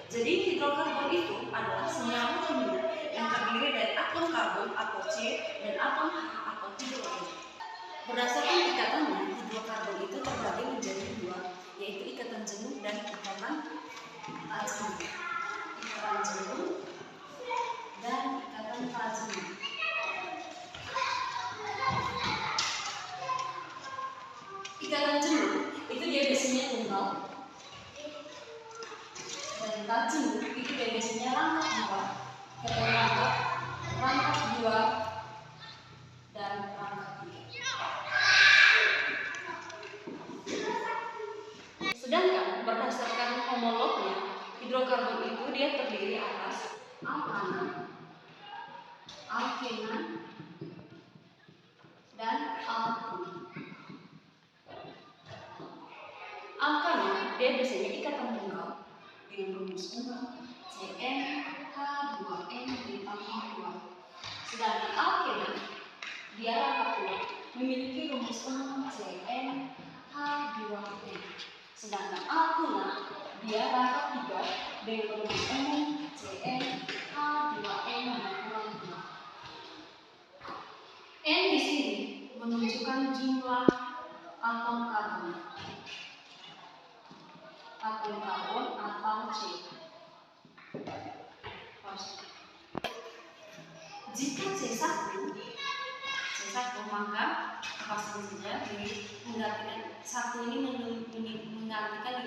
Jadi hidrokarbon itu adalah senyawa kimia yang terdiri dari atom karbon atau C dan atom H atau hidrogen. Berdasarkan ikatannya, hidrokarbon itu terbagi menjadi dua, yaitu ikatan jenuh dan ikatan prajenuh. Ikatan jenuh dan ikatan prajenuh. Ikatan jenuh itu dia biasanya tunggal, dan prajenuh itu dia biasanya rangkap dua, rangkap dua, dan rangkap tiga. Sedangkan berdasarkan homolognya, hidrokarbon itu dia terdiri atas alkana, alkena, dan alkena. Alkana dia biasanya ikatan tunggal dengan rumus tunggal CnH2n ditambah 2. Sedangkan alkena dia rangkap dua, memiliki rumus umum CnH2n. Sedangkan alkena dia rangkap tiga dengan rumus umum CnH2n dikurang 2. N di sini menunjukkan jumlah atom karbon. Atom karbon atau C. Jika C1 maka pasang saja menggantikan satu ini menggantikan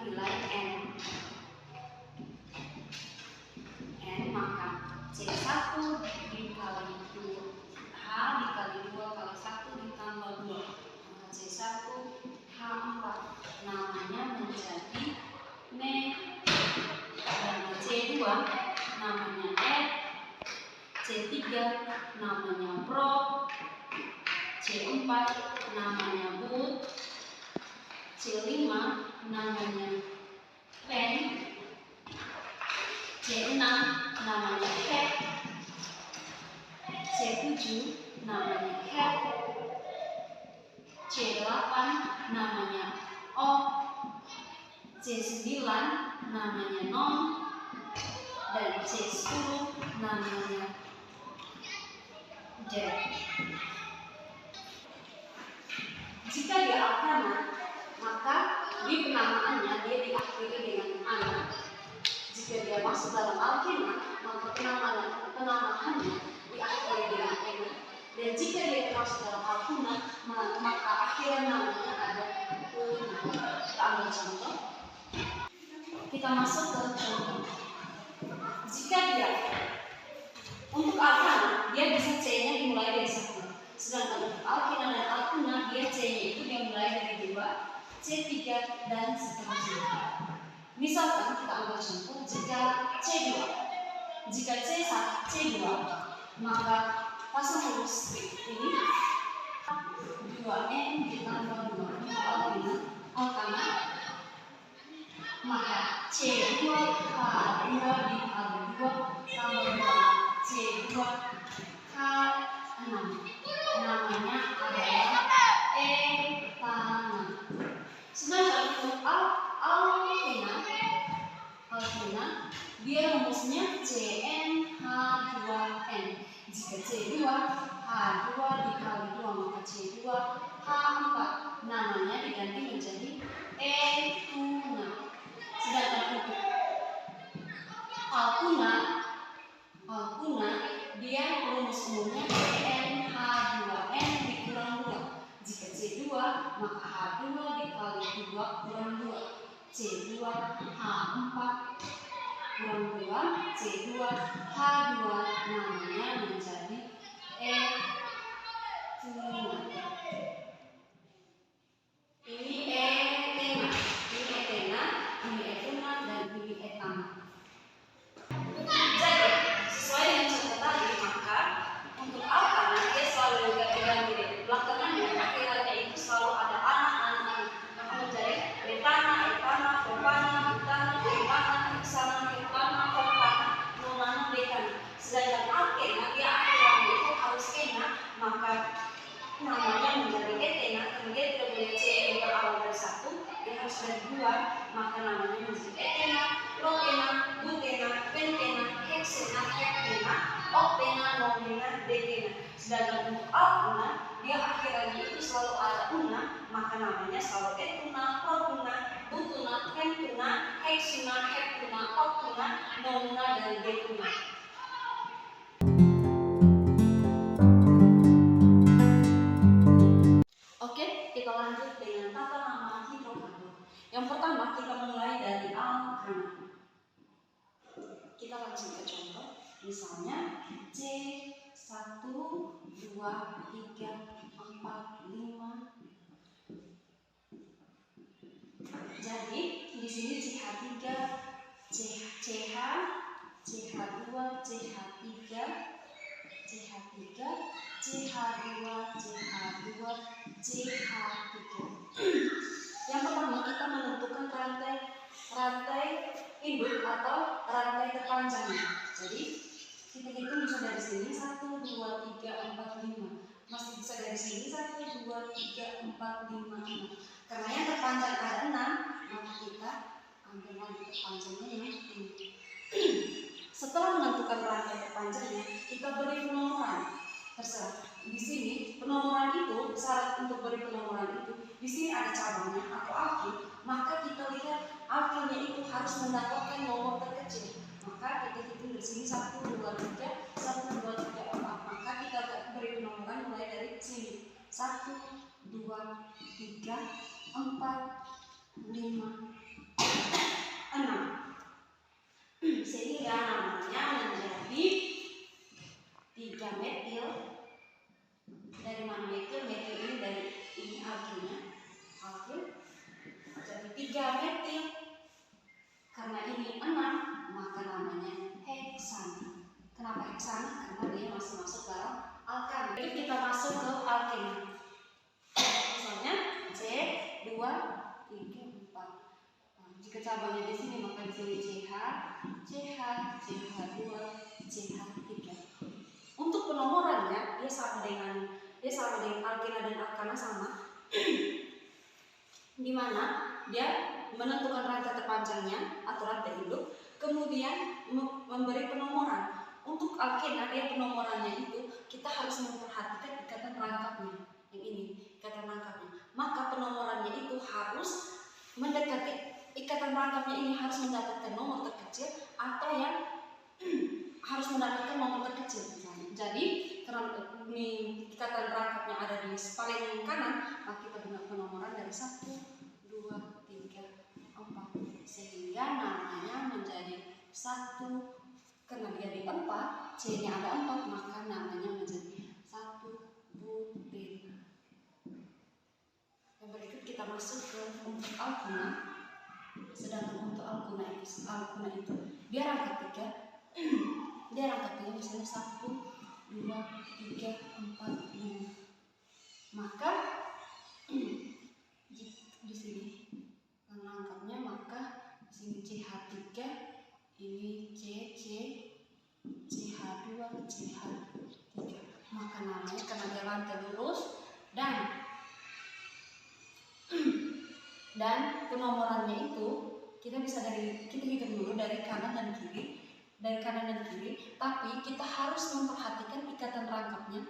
nilai N, maka C1 dikali 2 H dikali 2 kali 1 ditambah 2, maka C1 H4 namanya menjadi Ne, dan C2 namanya F, C3 namanya Pro, C4 namanya But, C5 namanya Pen, C6 namanya Pet, C7 namanya Cat, C8 namanya O, C9 namanya Non, dan C10 namanya Z. Jika dia alkana, maka di penamaannya dia diakhiri dengan ana. Jika dia masuk dalam alkena, maka penamaannya diakhiri dengan ena. Dan jika dia masuk dalam alkena, maka akhiran namanya ada una. Kita ambil contoh. Kita masuk ke contoh. Jika dia untuk alkana, dia bisa C-nya dimulai dari 1. Sedangkan untuk alkena dan alkena, dia C-nya itu dimulai dari 2, C3, dan seterusnya. Misalkan kita ambil contoh, jika C2, jika C2, maka pasang rumus ini 2N ditambah 2 alkana, maka C2 H2 dikali 2 tambah 2 C2 H6 namanya adalah etana. Sedangkan untuk alkena dia rumusnya CnH2n. Jika C2 H2 dikali 2 maka C2 H4 namanya diganti menjadi etuna. Sedangkan untuk alkena dia rumus umumnya CnH2n dikurang 2. Jika C2 maka H2 dikali 2 kurang 2, C2 H4 kurang 2, C2 H2 namanya menjadi etuna. Ini etena, ini etuna, dan ini etana. Jadi, sesuai dengan contoh tadi, maka untuk alkana dia selalu ganti dari belakangannya, akhirnya itu selalu ada anak-anak, maka menjadi etana, propana, butana, propana, heksana, ketana, propana, nonana, dekana. Sedangkan alkena dia akhirnya itu harus ena, maka namanya menjadi 2, maka namanya menjadi etena, protena, butena, pentena, heksena, heptena, oktena, nonena, dekena. Sedangkan untuk alkuna, dia akhirannya itu selalu ada una, maka namanya selalu etuna, protuna, butuna, pentuna, heksuna, heptuna, oktuna, nonuna, dan dekuna. Oke, kita lanjut dengan tata nama hidrokarbon. Yang pertama kita mulai dari alkana. Kita langsung ke contoh. Misalnya C1, 2, 3, 4, 5. Jadi di sini CH3, CH, CH2, CH3, CH3, CH2, CH2, CH3. Yang pertama kita menentukan rantai induk atau rantai terpanjangnya. Jadi kita hitung bisa dari sini 1, 2, 3, 4, 5. Masih bisa dari sini 1, 2, 3, 4, 5, 6. Karena yang terpanjang ada 6, maka kita ambil rantai terpanjangnya yang ini. Setelah menentukan rantai terpanjangnya, kita beri penomoran. Terserah. Di sini penomoran itu, syarat untuk beri penomoran itu, di sini ada cabangnya atau alkil, maka kita lihat alkilnya itu harus mendapatkan nomor terkecil. Maka kita hitung di sini 1, 2, 3, 1, 2, 3, 4. Maka kita beri penomoran mulai dari sini 1, 2, 3, 4, 5, 6. Sehingga namanya menjadi 3 metil. Dari mana metil? Metil ini dari ini alkilnya, alkil. Jadi 3 metil. Karena ini 6, maka namanya heksana. Kenapa heksana? Karena dia masih masuk dalam alkana. Jadi kita masuk ke alkena. Misalnya C2, 3, 4. Jika cabangnya di sini maka di sini CH, CH, CH2, CH3. Untuk penomorannya dia sama dengan alkena dan alkana sama. Di mana dia menentukan rantai terpanjangnya atau rantai induk, kemudian memberi penomoran. Untuk alkena dia penomorannya itu kita harus memperhatikan ikatan rangkapnya. Yang ini ikatan rangkapnya. Maka penomorannya itu harus mendekati ikatan rangkapnya ini harus mendapatkan nomor terkecil atau yang harus mendapatkan nomor terkecil. Jadi karena ikatan rangkapnya ada di paling kanan, maka kita gunakan penomoran dari 1, 2, 3, 4 sehingga namanya menjadi 1. Karena dia di 4, C-nya ada 4, maka namanya menjadi 1 butena. Yang berikut kita masuk ke untuk alkuna. Sedangkan untuk alkuna itu dia rangkap 3. Dia rangkap 3 misalnya 1, 2, 3, 4, 5. Maka di sini rangkapnya maka di sini CH3, ini CC, CH2, CH3. Maka namanya karena dia rantai lurus dan penomorannya itu kita hitung dulu dari kanan dan kiri, tapi kita harus memperhatikan ikatan rangkapnya,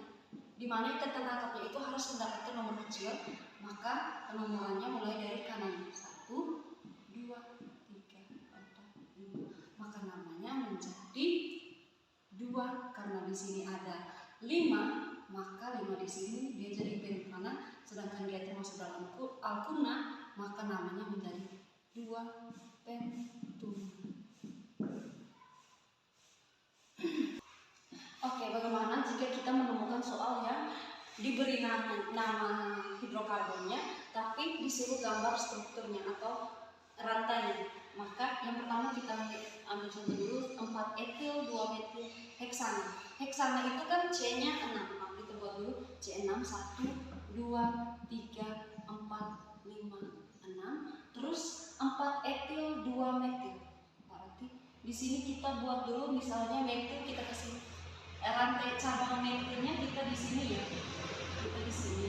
di mana ikatan rangkapnya itu harus mendapatkan nomor kecil. Maka penomorannya mulai dari kanan 1, 2, 3, 4, 5. Maka namanya menjadi 2 karena di sini ada 5, maka 5 di sini dia jadi pentana, sedangkan dia termasuk dalam alkuna, maka namanya menjadi 2 pentuna. Oke, bagaimana jika kita menemukan soal yang diberi nama hidrokarbonnya, tapi disuruh gambar strukturnya atau rantainya? Maka yang pertama kita ambil contoh dulu 4 etil, 2 metil heksana. Heksana itu kan C-nya 6. Maka kita buat dulu C6 1, 2, 3, 4, 5, 6. Terus 4 etil, 2 metil. Berarti di sini kita buat dulu misalnya metil kita kasih rantai cabang metilnya kita di sini ya. Kita di sini.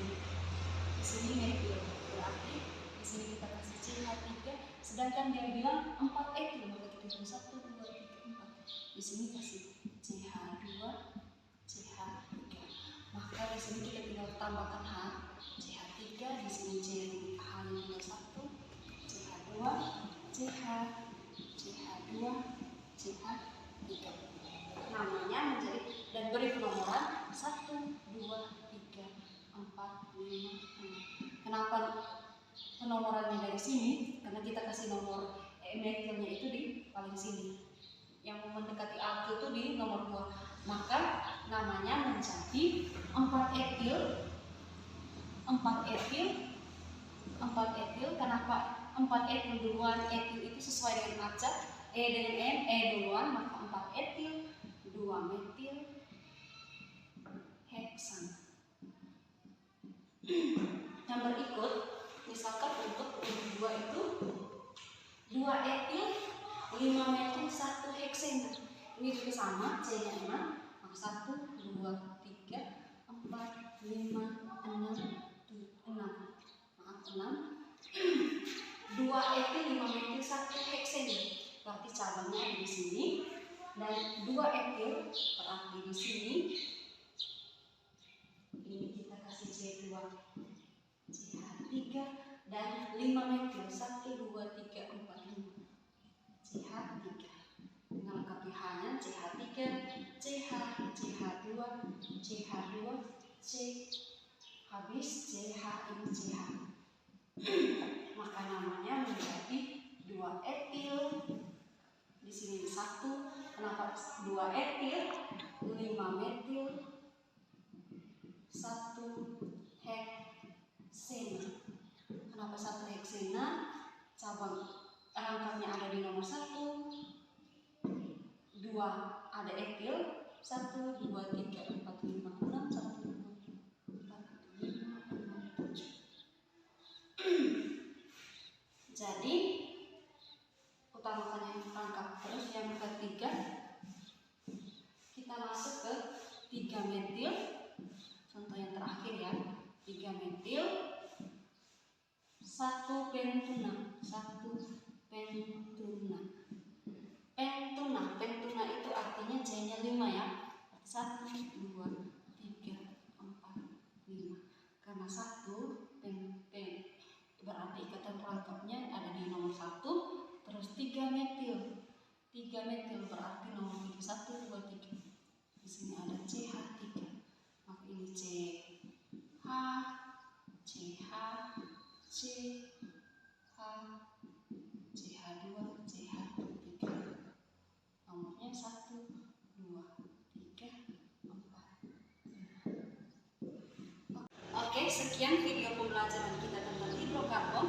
Di sini metil. Berarti di sini kita kasih CH3 Sedangkan dia bilang 4 etil, maka kita hitung 1, 2, 3, 4. Di sini kasih CH2, CH3. Maka di sini kita tinggal tambahkan H, CH3, di sini C H tinggal 1, CH2, CH, CH2, CH3. Namanya menjadi dan beri penomoran 1, 2, 3, 4, 5, 6. Kenapa penomorannya dari sini? Karena kita kasih nomor metilnya itu di paling sini. Yang mendekati alkyl itu di nomor 2. Maka namanya menjadi 4 etil. 4 etil. 4 etil. Kenapa 4 etil duluan? Etil itu sesuai dengan acak. E dengan M, E duluan, maka 4 etil, 2 metil heksan. Yang berikut, misalkan untuk 2 itu 2 etil, 5 metil, 1 heksen. Ini juga sama, C-nya 5, maka 1, 2, 3, 4, 5, 6. Maaf, 6. 2 etil, 5 metil, 1 heksen. Berarti cabangnya ada di sini. Dan 2 etil berarti di sini. Ini kita kasih C2, CH3, dan 5 metil, 1, 2, 3, 4, 5. CH3. Melengkapi H-nya CH3, CH, CH2, CH2, C, habis CH, ini CH. Maka namanya menjadi 2 etil. Di sini 1. Kenapa 2 etil? 5 metil, 1 heksena. Kenapa 1 heksena? Cabang rangkapnya ada di nomor 1. 2 ada etil, 1, 2, 3, 4, 5, 6, 1, 2, 4, 5, 6, 7. Jadi utamakan yang rangkap. Terus yang ketiga, kita masuk ke 3 metil. Contoh yang terakhir ya, 3 metil, 1 pentuna. 1 pentuna. Pentuna itu artinya C-nya 5 ya. 1, 2, 3, 4, 5. Karena 1 berarti ikatan perangkapnya ada di nomor 1. Terus 3 metil. 3 metil berarti nomor 1, 2, 3. Di sini ada CH3. Maka ini CH, CH, CH, CH2, CH3. Nomornya 1, 2, 3, 4, 5. Oke, sekian video pembelajaran kita tentang hidrokarbon.